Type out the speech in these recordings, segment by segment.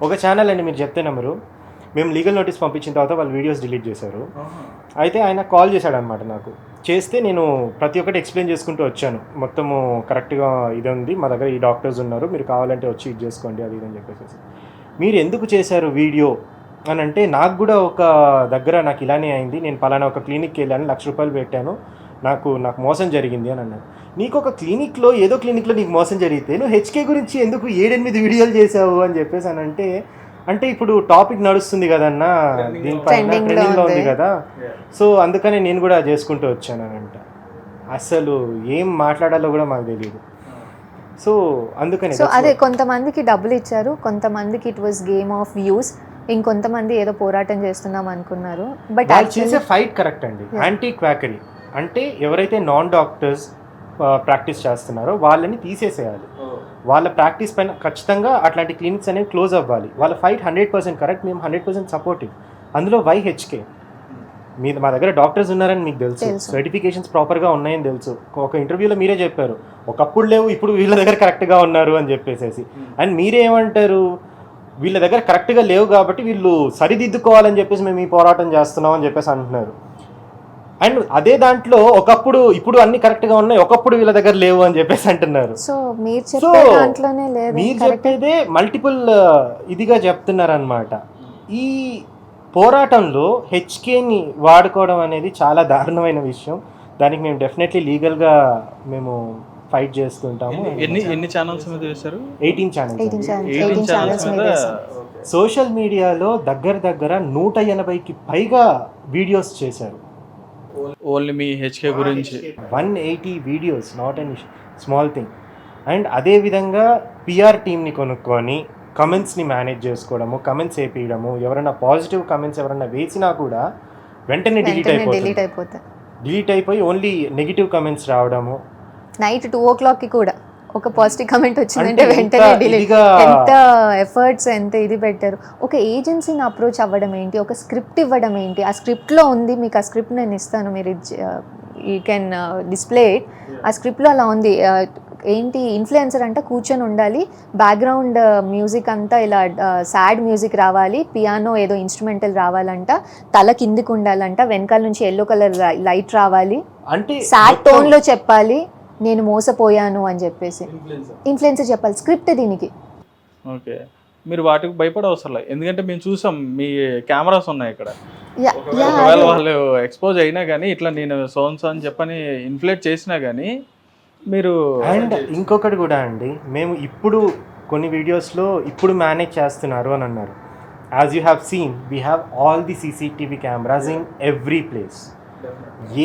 ఒక ఛానల్ అండి, మీరు చెప్తే నమ్మరు, మేము లీగల్ నోటీస్ పంపించిన తర్వాత వాళ్ళు వీడియోస్ డిలీట్ చేశారు. అయితే ఆయన కాల్ చేశాడనమాట నాకు. చేస్తే నేను ప్రతి ఒక్కటి ఎక్స్ప్లెయిన్ చేసుకుంటూ వచ్చాను. మొత్తము కరెక్ట్గా ఇది ఉంది, మా దగ్గర ఈ డాక్టర్స్ ఉన్నారు, మీరు కావాలంటే వచ్చి ఇది చేసుకోండి అది ఇదని చెప్పేసి. మీరు ఎందుకు చేశారు వీడియో అని అంటే, నాకు కూడా ఒక దగ్గర నాకు ఇలానే అయింది, నేను పలానా ఒక క్లినిక్కి వెళ్ళాను, ₹1,00,000 పెట్టాను, నాకు మోసం జరిగింది అని అన్నాను. నీకు ఒక క్లినిక్లో ఏదో క్లినిక్లో నీకు మోసం జరిగితే నువ్వు హెచ్కే గురించి ఎందుకు 7-8 వీడియోలు చేసావు అని చెప్పేసి అని అంటే ఇప్పుడు టాపిక్ నడుస్తుంది కదన్న, దీనిపైన ట్రెండింగ్లో ఉంది కదా, సో అందుకనే నేను కూడా చేసుకుంటూ వచ్చాను అని అంట. అసలు ఏం మాట్లాడాలో కూడా మాకు తెలియదు. సో అందుకని అదే కొంతమందికి డబ్బులు ఇచ్చారు, కొంతమందికి it was game of views, ఇంకొంతమంది ఏదో పోరాటం చేస్తున్నాం అనుకున్నారు. బట్ చేసే ఫైట్ కరెక్ట్ అండి. యాంటీ క్వాకరీ అంటే ఎవరైతే నాన్ డాక్టర్స్ ప్రాక్టీస్ చేస్తున్నారో వాళ్ళని తీసేసేయాలి. వాళ్ళ ప్రాక్టీస్ పైన ఖచ్చితంగా అట్లాంటి క్లినిక్స్ అనేవి క్లోజ్ అవ్వాలి. వాళ్ళ ఫైట్ 100% కరెక్ట్, మేము 100% సపోర్టివ్. అందులో వైహెచ్కే మా దగ్గర డాక్టర్స్ ఉన్నారని మీకు తెలుసు, సర్టిఫికేషన్స్ ప్రాపర్గా ఉన్నాయని తెలుసు. ఒక ఇంటర్వ్యూలో మీరే చెప్పారు, ఒకప్పుడు లేవు, ఇప్పుడు వీళ్ళ దగ్గర కరెక్ట్గా ఉన్నారు అని చెప్పేసి. అండ్ మీరేమంటారు, వీళ్ళ దగ్గర కరెక్ట్గా లేవు కాబట్టి వీళ్ళు సరిదిద్దుకోవాలని చెప్పేసి మేము ఈ పోరాటం చేస్తున్నాం అని చెప్పేసి అంటున్నారు. అండ్ అదే దాంట్లో ఒకప్పుడు ఇప్పుడు అన్ని కరెక్ట్గా ఉన్నాయి, ఒకప్పుడు వీళ్ళ దగ్గర లేవు అని చెప్పేసి అంటున్నారు. సో మీరు చెప్పేదే మల్టిపుల్ ఇదిగా చెప్తున్నారు అనమాట. ఈ పోరాటంలో హెచ్కేని వాడుకోవడం అనేది చాలా దారుణమైన విషయం. దానికి మేము డెఫినెట్లీ లీగల్గా మేము ఫైట్ చేస్తుంటాము. ఎన్ని ఛానల్స్ మీద చేశారు? 18 ఛానల్స్ మీద. సోషల్ మీడియాలో దగ్గర 180కి పైగా వీడియోస్ చేశారు ఓన్లీ మీ హెచ్కే గురించి. 180 videos, not any small thing. And అదేవిధంగా పిఆర్ టీమ్ని కొనుక్కొని కమెంట్స్ని మేనేజ్ చేసుకోవడము, కమెంట్స్ వేపించడము, ఎవరైనా పాజిటివ్ కమెంట్స్ ఎవరైనా వేసినా కూడా వెంటనే డిలీట్ అయిపోయి ఓన్లీ నెగిటివ్ కమెంట్స్ రావడము. నైట్ 2 o'clock కూడా ఒక పాజిటివ్ కమెంట్ వచ్చిందంటే వెంటనే డిలీట్. ఎంత ఎఫర్ట్స్, ఎంత ఇది పెట్టారు. ఒక ఏజెన్సీని అప్రోచ్ అవ్వడం ఏంటి, ఒక స్క్రిప్ట్ ఇవ్వడం ఏంటి, ఆ స్క్రిప్ట్లో ఉంది, మీకు ఆ స్క్రిప్ట్ నేను ఇస్తాను, మీరు యూ కెన్ డిస్ప్లే ఇట్. ఆ స్క్రిప్ట్లో అలా ఉంది. ఏంటి, ఇన్ఫ్లుయెన్సర్ అంట కూర్చొని ఉండాలి, బ్యాక్గ్రౌండ్ మ్యూజిక్ అంతా ఇలా సాడ్ మ్యూజిక్ రావాలి, పియానో ఏదో ఇన్స్ట్రుమెంటల్ రావాలంట, తల కిందికి ఉండాలంట, వెనకాల నుంచి ఎల్లో కలర్ లైట్ రావాలి, అంటే సాడ్ టోన్లో చెప్పాలి నేను మోసపోయాను అని చెప్పేసి ఇన్ఫ్లుయెన్సర్ చెప్పాలి స్క్రిప్ట్ దీనికి. ఓకే, మీరు వాటికి భయపడే అవసరం లేదు, ఎందుకంటే మేము చూసాం మీ కెమెరాస్ ఉన్నాయి ఇక్కడ. ఒకవేళ వాళ్ళు ఎక్స్పోజ్ అయినా కానీ ఇట్లా నేను సోన్స్ అని చెప్పని ఇన్ఫ్లేట్ చేసినా కానీ మీరు. అండ్ ఇంకొకటి కూడా అండి, మేము ఇప్పుడు కొన్ని వీడియోస్లో ఇప్పుడు మేనేజ్ చేస్తున్నారు అని అన్నారు. As you have seen, we have all the CCTV cameras in every place.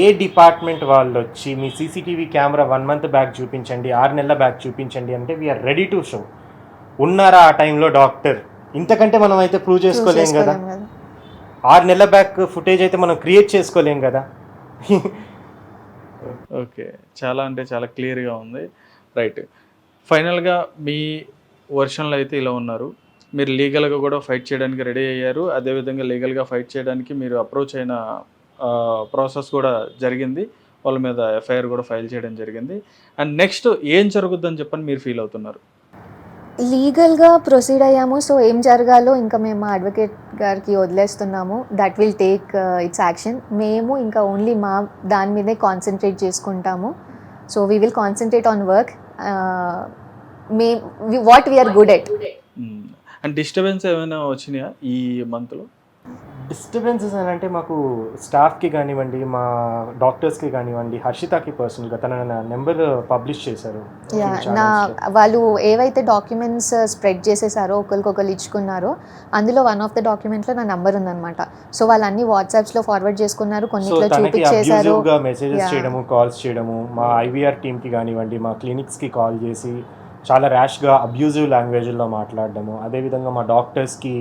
A department వాళ్ళు వచ్చి మీ సీసీటీవీ కెమెరా 1 month బ్యాక్ చూపించండి, 6 నెలల బ్యాక్ చూపించండి అంటే వీఆర్ రెడీ టు షో. ఉన్నారా ఆ టైంలో డాక్టర్? ఇంతకంటే మనం అయితే ప్రూవ్ చేసుకోలేం కదా. 6 నెలల బ్యాక్ ఫుటేజ్ అయితే మనం క్రియేట్ చేసుకోలేం కదా. ఓకే, చాలా అంటే చాలా క్లియర్గా ఉంది. రైట్, ఫైనల్గా మీ వర్షన్లో అయితే ఇలా ఉన్నారు. మీరు లీగల్గా కూడా ఫైట్ చేయడానికి రెడీ అయ్యారు. అదేవిధంగా లీగల్గా ఫైట్ చేయడానికి మీరు అప్రోచ్ అయిన ప్రాసెస్ కూడా జరిగింది, వాళ్ళ మీద ఎఫ్ఐఆర్ కూడా ఫైల్ చేయడం జరిగింది. అండ్ నెక్స్ట్ ఏం జరుగుద్దని చెప్పని మీరు ఫీల్ అవుతున్నారు? లీగల్గా ప్రొసీడ్ అయ్యాము. సో ఏం జరగాలో ఇంకా మేము మా అడ్వకేట్ గారికి వదిలేస్తున్నాము. That will take its action. మేము ఇంకా ఓన్లీ మా దాని మీదే కాన్సన్ట్రేట్ చేసుకుంటాము. So we will concentrate on work what we are good at. And disturbance ఏమైనా వచ్చినాయా ఈ మంత్లో? డిస్టర్బెన్సెస్ అని అంటే మాకు స్టాఫ్కి కానివ్వండి, మా డాక్టర్స్కి కానివ్వండి, హర్షితకి పర్సనల్గా తన నెంబర్ పబ్లిష్ చేశారు. వాళ్ళు ఏవైతే డాక్యుమెంట్స్ స్ప్రెడ్ చేసేసారో ఒకరికొకరు ఇచ్చుకున్నారో అందులో వన్ ఆఫ్ ద డాక్యుమెంట్లో నా నెంబర్ ఉందన్నమాట. సో వాళ్ళన్నీ వాట్సాప్స్లో ఫార్వర్డ్ చేసుకున్నారు, కొన్నిట్లో చూపించేశారు. మెసేజెస్ చేయడము, కాల్స్ చేయడము, మా ఐవీఆర్ టీమ్కి కానివ్వండి, మా క్లినిక్స్కి కాల్ చేసి చాలా ర్యాష్గా అబ్యూజివ్ లాంగ్వేజ్లో మాట్లాడడము, అదేవిధంగా మా డాక్టర్స్కి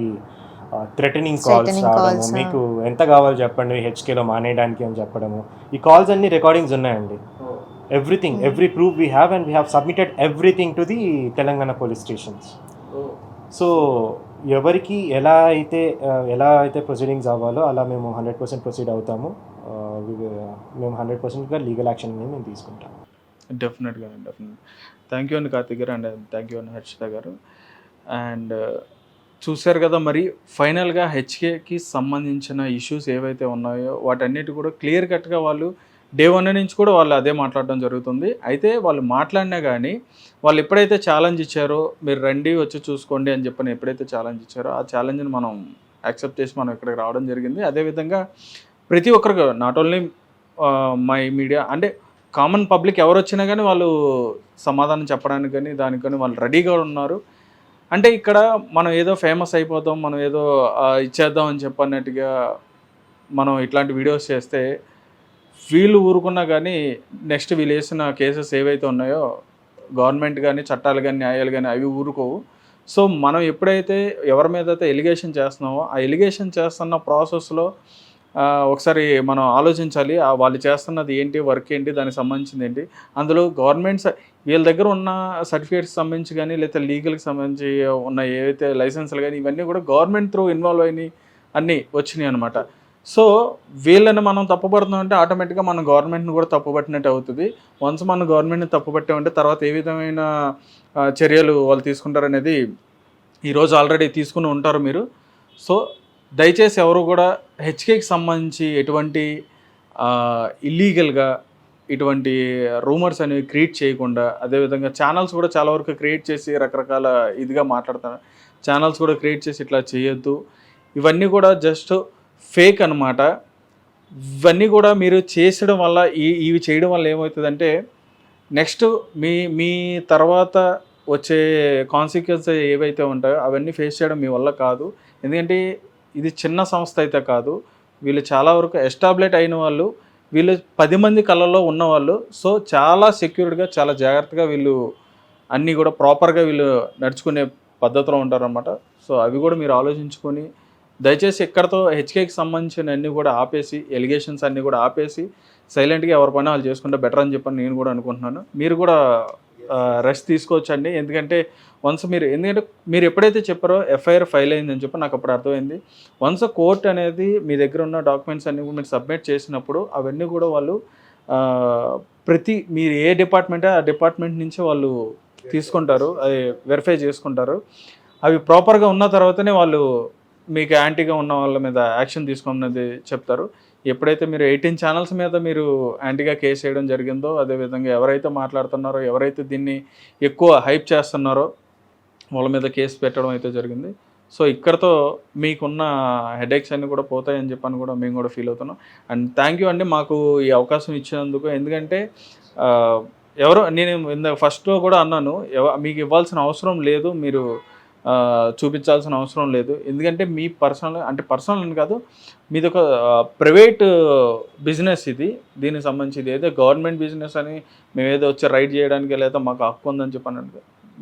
థ్రెటనింగ్ కాల్స్ రావడము, మీకు ఎంత కావాలో చెప్పండి హెచ్కేలో మానేయడానికి అని చెప్పడము. ఈ కాల్స్ అన్ని రికార్డింగ్స్ ఉన్నాయండి. Everything, every proof we have and we have submitted everything to the Telangana police stations. So ఎవరికి ఎలా అయితే ప్రొసీడింగ్స్ అవ్వాలో అలా మేము 100% ప్రొసీడ్ అవుతాము. మేము 100%గా లీగల్ యాక్షన్ మేము తీసుకుంటాం. డెఫినెట్గా. థ్యాంక్ యూ అండి కార్తిక్ గారు, అండ్ థ్యాంక్ యూ అండి హర్షిత గారు. అండ్ చూశారు కదా, మరి ఫైనల్గా హెచ్కేకి సంబంధించిన ఇష్యూస్ ఏవైతే ఉన్నాయో వాటన్నిటి కూడా క్లియర్ కట్గా వాళ్ళు డే 1 నుంచి కూడా వాళ్ళు అదే మాట్లాడడం జరుగుతుంది. అయితే వాళ్ళు మాట్లాడినా కానీ వాళ్ళు ఎప్పుడైతే ఛాలెంజ్ ఇచ్చారో మీరు రండి వచ్చి చూసుకోండి అని చెప్పని ఎప్పుడైతే ఛాలెంజ్ ఇచ్చారో ఆ ఛాలెంజ్ని మనం యాక్సెప్ట్ చేసి మనం ఇక్కడికి రావడం జరిగింది. అదేవిధంగా ప్రతి ఒక్కరికి నాట్ ఓన్లీ మై మీడియా అంటే కామన్ పబ్లిక్ ఎవరు వచ్చినా కానీ వాళ్ళు సమాధానం చెప్పడానికి కానీ దానికి కానీ వాళ్ళు రెడీగా ఉన్నారు. అంటే ఇక్కడ మనం ఏదో ఫేమస్ అయిపోతాం, మనం ఏదో ఇచ్చేద్దాం అని చెప్పన్నట్టుగా మనం ఇట్లాంటి వీడియోస్ చేస్తే వీళ్ళు ఊరుకున్నా కానీ నెక్స్ట్ వీళ్ళు వేసిన కేసెస్ ఏవైతే ఉన్నాయో గవర్నమెంట్ కానీ చట్టాలు కానీ న్యాయాలు కానీ అవి ఊరుకోవు. సో మనం ఎప్పుడైతే ఎవరి మీద అయితే ఎలిగేషన్ చేస్తున్నామో ఆ ఎలిగేషన్ చేస్తున్న ప్రాసెస్లో ఒకసారి మనం ఆలోచించాలి. వాళ్ళు చేస్తున్నది ఏంటి, వర్క్ ఏంటి, దానికి సంబంధించింది ఏంటి, అందులో గవర్నమెంట్స్ వీళ్ళ దగ్గర ఉన్న సర్టిఫికేట్స్ సంబంధించి కానీ లేదా లీగల్కి సంబంధించి ఉన్న ఏవైతే లైసెన్సులు కానీ ఇవన్నీ కూడా గవర్నమెంట్ త్రూ ఇన్వాల్వ్ అయినాయి అన్నీ వచ్చినాయి అనమాట. సో వీళ్ళని మనం తప్పుపడుతున్నాం అంటే ఆటోమేటిక్గా మనం గవర్నమెంట్ని కూడా తప్పుపట్టినట్టు అవుతుంది. వన్స్ మనం గవర్నమెంట్ని తప్పుపట్టామంటే తర్వాత ఏ విధమైన చర్యలు వాళ్ళు తీసుకుంటారనేది ఈరోజు ఆల్రెడీ తీసుకుని ఉంటారు మీరు. సో దయచేసి ఎవరు కూడా హెచ్కేకి సంబంధించి ఎటువంటి ఇల్లీగల్గా ఇటువంటి రూమర్స్ అనేవి క్రియేట్ చేయకుండా, అదేవిధంగా ఛానల్స్ కూడా చాలా వరకు క్రియేట్ చేసి రకరకాల ఇదిగా మాట్లాడతారు. ఛానల్స్ కూడా క్రియేట్ చేసి ఇట్లా చేయొద్దు. ఇవన్నీ కూడా జస్ట్ ఫేక్ అనమాట. ఇవన్నీ కూడా మీరు చేసడం వల్ల ఇవి చేయడం వల్ల ఏమవుతుందంటే నెక్స్ట్ మీ తర్వాత వచ్చే కాన్సిక్వెన్స్ ఏవైతే ఉంటాయో అవన్నీ ఫేస్ చేయడం మీ వల్ల కాదు. ఎందుకంటే ఇది చిన్న సంస్థ అయితే కాదు, వీళ్ళు చాలా వరకు ఎస్టాబ్లిష్ అయిన వాళ్ళు, వీళ్ళు 10 మంది కళ్ళల్లో ఉన్నవాళ్ళు. సో చాలా సెక్యూర్డ్గా చాలా జాగ్రత్తగా వీళ్ళు అన్నీ కూడా ప్రాపర్గా వీళ్ళు నడుచుకునే పద్ధతిలో ఉంటారన్నమాట. సో అవి కూడా మీరు ఆలోచించుకొని దయచేసి ఎక్కడితో హెచ్కేకి సంబంధించిన అన్నీ కూడా ఆపేసి ఎలిగేషన్స్ అన్నీ కూడా ఆపేసి సైలెంట్గా ఎవరి పని వాళ్ళు చేసుకుంటే బెటర్ అని చెప్పని నేను కూడా అనుకుంటున్నాను. మీరు కూడా రెస్ట్ తీసుకోవచ్చండి. ఎందుకంటే మీరు ఎప్పుడైతే చెప్పారో ఎఫ్ఐఆర్ ఫైల్ అయిందని చెప్పి నాకు అప్పుడు అర్థమైంది. వన్స్ కోర్ట్ అనేది మీ దగ్గర ఉన్న డాక్యుమెంట్స్ అన్నీ కూడా మీరు సబ్మిట్ చేసినప్పుడు అవన్నీ కూడా వాళ్ళు మీరు ఏ డిపార్ట్మెంటే ఆ డిపార్ట్మెంట్ నుంచి వాళ్ళు తీసుకుంటారు, అది వెరిఫై చేసుకుంటారు. అవి ప్రాపర్గా ఉన్న తర్వాతనే వాళ్ళు మీకు యాంటీగా ఉన్న వాళ్ళ మీద యాక్షన్ తీసుకోమన్నది చెప్తారు. ఎప్పుడైతే మీరు 18 ఛానల్స్ మీద మీరు యాంటీగా కేసు వేయడం జరిగిందో, అదేవిధంగా ఎవరైతే మాట్లాడుతున్నారో, ఎవరైతే దీన్ని ఎక్కువ హైప్ చేస్తున్నారో వాళ్ళ మీద కేసు పెట్టడం అయితే జరిగింది. సో ఇక్కడతో మీకున్న హెడేక్స్ అన్నీ కూడా పోతాయని చెప్పని కూడా మేము కూడా ఫీల్ అవుతున్నాం. అండ్ థ్యాంక్ యూ అండి మాకు ఈ అవకాశం ఇచ్చినందుకు. ఎందుకంటే నేను ఫస్ట్లో కూడా అన్నాను, మీకు ఇవ్వాల్సిన అవసరం లేదు, మీరు చూపించాల్సిన అవసరం లేదు. ఎందుకంటే మీ పర్సనల్ అని కాదు, మీది ఒక ప్రైవేట్ బిజినెస్ ఇది. దీనికి సంబంధించి ఏదో గవర్నమెంట్ బిజినెస్ అని మేము ఏదో వచ్చి రైడ్ చేయడానికి లేదా మాకు హక్కు ఉందని చెప్పాను.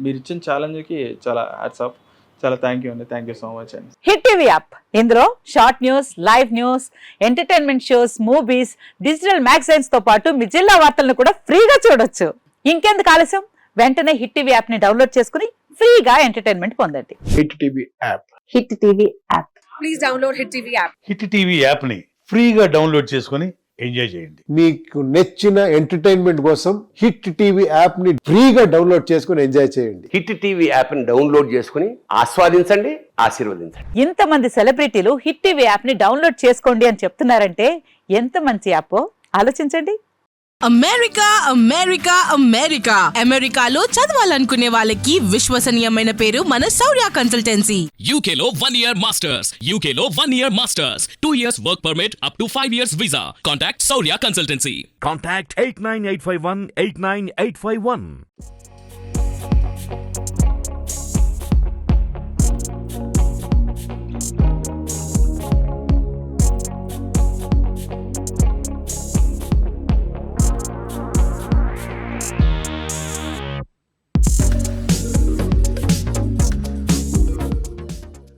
మీరు ఇచ్చిన ఛాలెంజ్కి చాలా హ్యాట్స్ ఆఫ్. చాలా థ్యాంక్ యూ అండి. థ్యాంక్ యూ సో మచ్ అండి. హిట్ టీవీ యాప్, ఇందులో short news, live news, entertainment shows, movies, digital magazines తో పాటు మీ జిల్లా వార్తలను కూడా ఫ్రీగా చూడొచ్చు. ఇంకెందుకు ఆలస్యం, వెంటనే హిట్ టీవీ యాప్ ని డౌన్లోడ్ చేసుకుని ఫ్రీగా ఎంటర్టైన్మెంట్ పొందండి. Hit TV app. Hit TV app. Please download hit TV app. Hit TV app ని ఫ్రీగా డౌన్లోడ్ చేసుకొని ఎంజాయ్ చేయండి. మీకు నచ్చిన ఎంటర్టైన్మెంట్ కోసం హిట్ టీవీ యాప్ ని ఫ్రీగా డౌన్లోడ్ చేసుకొని ఎంజాయ్ చేయండి. హిట్ టీవీ యాప్ ని డౌన్లోడ్ చేసుకుని ఆస్వాదించండి, ఆశీర్వదించండి. ఇంతమంది సెలబ్రిటీలు హిట్ టీవీ యాప్ ని డౌన్లోడ్ చేసుకోండి అని చెప్తున్నారంటే ఎంత మంచి యాప్ ఆలోచించండి. అమెరికా అమెరికా అమెరికా అమెరికాలో చదవాలనుకునే వాళ్ళకి విశ్వసనీయమైన పేరు మన శౌర్య కన్సల్టెన్సీ. UK లో 1 year masters, UK లో 1 year masters, 2 years work permit up to 5 years visa. Contact Saurya Consultancy. Contact 89851 89851.